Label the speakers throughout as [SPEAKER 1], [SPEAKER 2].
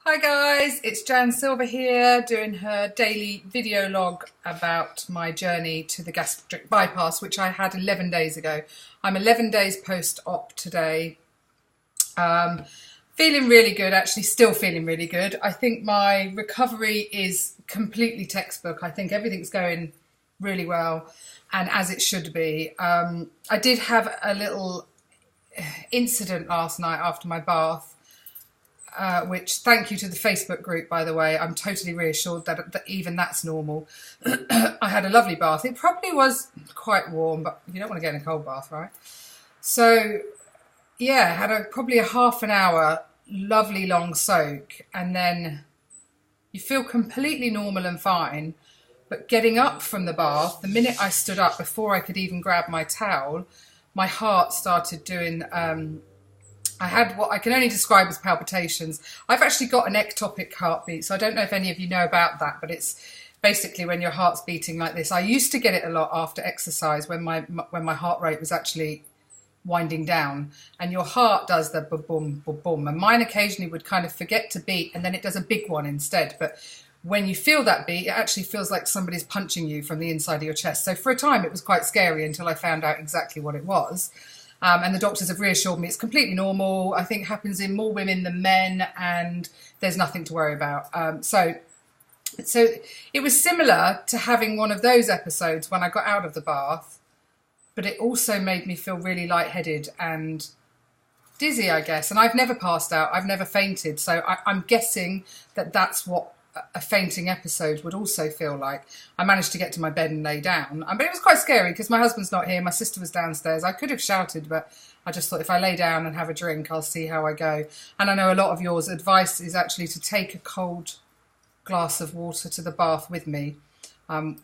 [SPEAKER 1] Hi guys, it's Jan Silver here doing her daily video log about my journey to the gastric bypass, which I had 11 days ago. I'm 11 days post-op today. Feeling really good, actually still feeling really good. I think my recovery is completely textbook. I think everything's going really well and as it should be. I did have a little incident last night after my bath. Which, thank you to the Facebook group, by the way. I'm totally reassured that even that's normal. I had a lovely bath. It probably was quite warm, but you don't want to get in a cold bath, right? So, yeah, had probably a half an hour lovely long soak, and then you feel completely normal and fine. But getting up from the bath, the minute I stood up, before I could even grab my towel, my heart started doing... I had what I can only describe as palpitations. I've actually got an ectopic heartbeat, so I don't know if any of you know about that, but it's basically when your heart's beating like this. I used to get it a lot after exercise when my heart rate was actually winding down, and your heart does the boom, boom, boom, and mine occasionally would kind of forget to beat, and then it does a big one instead. But when you feel that beat, it actually feels like somebody's punching you from the inside of your chest. So for a time, it was quite scary until I found out exactly what it was. And the doctors have reassured me it's completely normal. I think it happens in more women than men, and there's nothing to worry about. So it was similar to having one of those episodes when I got out of the bath, but it also made me feel really lightheaded and dizzy, I guess. And I've never passed out. I've never fainted. So I'm guessing that that's what a fainting episode would also feel like. I managed to get to my bed and lay down, but it was quite scary because my husband's not here. My sister was downstairs. I could have shouted, but I just thought if I lay down and have a drink, I'll see how I go. And I know a lot of yours advice is actually to take a cold glass of water to the bath with me,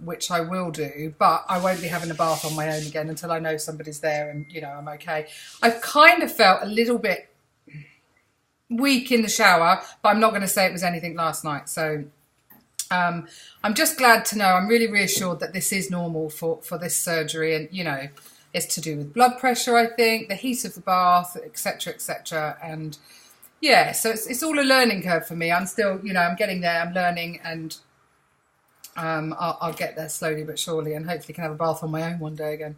[SPEAKER 1] which I will do, but I won't be having a bath on my own again until I know somebody's there and, you know, I'm okay. I've kind of felt a little bit weak in the shower, but I'm not going to say it was anything last night. So I'm just glad to know, I'm really reassured that this is normal for this surgery, and you know, it's to do with blood pressure, I think, the heat of the bath, etc, etc. And yeah, so it's all a learning curve for me. I'm still, you know, I'm getting there, I'm learning, and I'll get there slowly but surely, and hopefully can have a bath on my own one day again.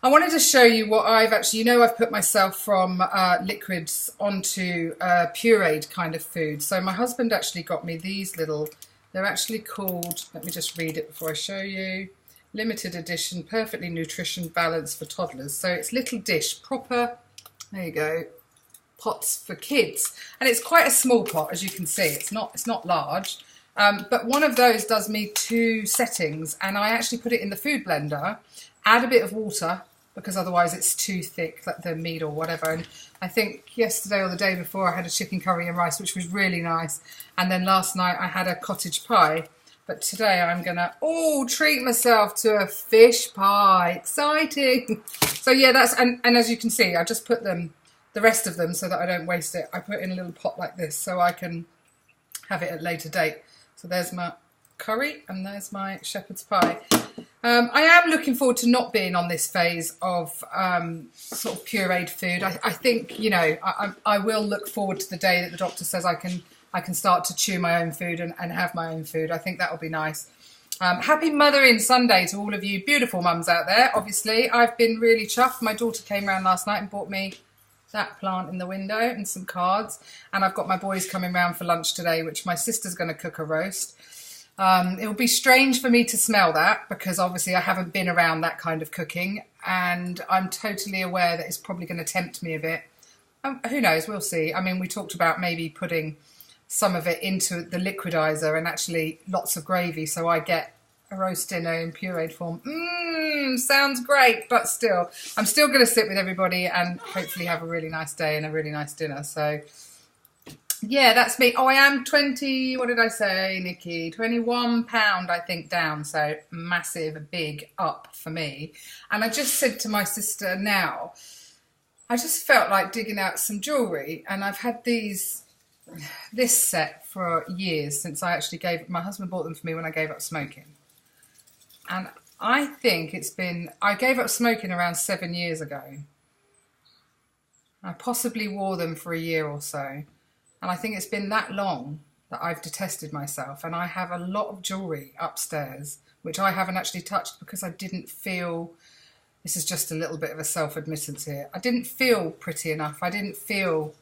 [SPEAKER 1] I wanted to show you what I've actually, you know, I've put myself from liquids onto pureed kind of food. So my husband actually got me these little, they're actually called, let me just read it before I show you. Limited edition, perfectly nutrition balanced for toddlers. So it's little dish, proper, there you go, pots for kids. And it's quite a small pot, as you can see. It's not large. But one of those does me 2 settings, and I actually put it in the food blender, add a bit of water, because otherwise it's too thick, like the meat or whatever. And I think yesterday or the day before I had a chicken curry and rice, which was really nice. And then last night I had a cottage pie. But today I'm going to, treat myself to a fish pie. Exciting. So yeah, that's, and as you can see, I just put them, the rest of them, so that I don't waste it. I put it in a little pot like this so I can have it at a later date. So there's my curry and there's my shepherd's pie. I am looking forward to not being on this phase of sort of pureed food. I think, you know, I will look forward to the day that the doctor says I can start to chew my own food and have my own food. I think that will be nice. Happy Mothering Sunday to all of you beautiful mums out there. Obviously, I've been really chuffed. My daughter came round last night and bought me that plant in the window and some cards. And I've got my boys coming round for lunch today, which my sister's going to cook a roast. It will be strange for me to smell that because obviously I haven't been around that kind of cooking, and I'm totally aware that it's probably going to tempt me a bit. Who knows, we'll see. I mean, we talked about maybe putting some of it into the liquidizer and actually lots of gravy so I get a roast dinner in pureed form. Sounds great, but still, I'm still going to sit with everybody and hopefully have a really nice day and a really nice dinner. So yeah, that's me. I am 20, what did I say, Nikki? 21 pound, I think, down. So massive, big up for me. And I just said to my sister now, I just felt like digging out some jewellery. And I've had this set for years since I actually my husband bought them for me when I gave up smoking. And I think I gave up smoking around 7 years ago. I possibly wore them for a year or so. And I think it's been that long that I've detested myself. And I have a lot of jewellery upstairs, which I haven't actually touched because I didn't feel, this is just a little bit of a self-admittance here, I didn't feel pretty enough. I didn't feel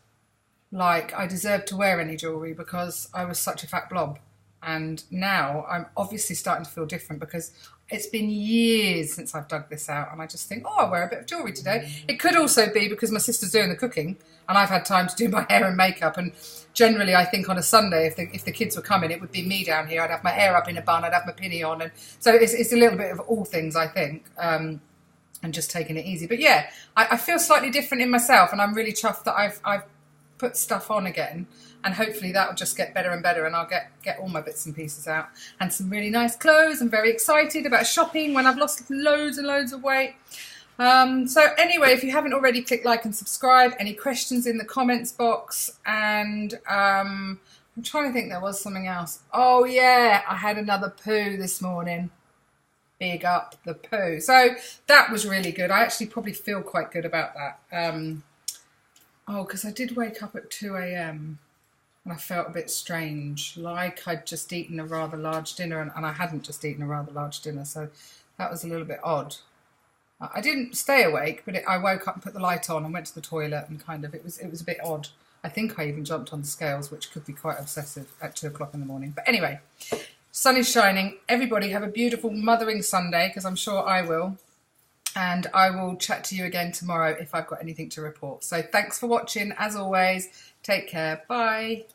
[SPEAKER 1] like I deserved to wear any jewellery because I was such a fat blob. And now I'm obviously starting to feel different because it's been years since I've dug this out, and I just think, oh, I'll wear a bit of jewellery today. It could also be because my sister's doing the cooking and I've had time to do my hair and makeup, and generally I think on a Sunday, if the kids were coming, it would be me down here. I'd have my hair up in a bun, I'd have my pinny on, and so it's a little bit of all things, I think, and just taking it easy. But yeah, I feel slightly different in myself, and I'm really chuffed that I've put stuff on again, and hopefully that will just get better and better, and I'll get all my bits and pieces out, and some really nice clothes. I'm very excited about shopping when I've lost loads and loads of weight. So anyway, if you haven't already, click like and subscribe. Any questions in the comments box, and I'm trying to think, there was something else. Oh yeah, I had another poo this morning. Big up the poo. So that was really good. I actually probably feel quite good about that. Because I did wake up at 2 a.m. and I felt a bit strange, like I'd just eaten a rather large dinner, and I hadn't just eaten a rather large dinner, so that was a little bit odd. I didn't stay awake, but I woke up and put the light on and went to the toilet, and kind of, it was a bit odd. I think I even jumped on the scales, which could be quite obsessive at 2 o'clock in the morning. But anyway, sun is shining. Everybody have a beautiful Mothering Sunday, because I'm sure I will. And I will chat to you again tomorrow if I've got anything to report. So thanks for watching. As always, take care. Bye.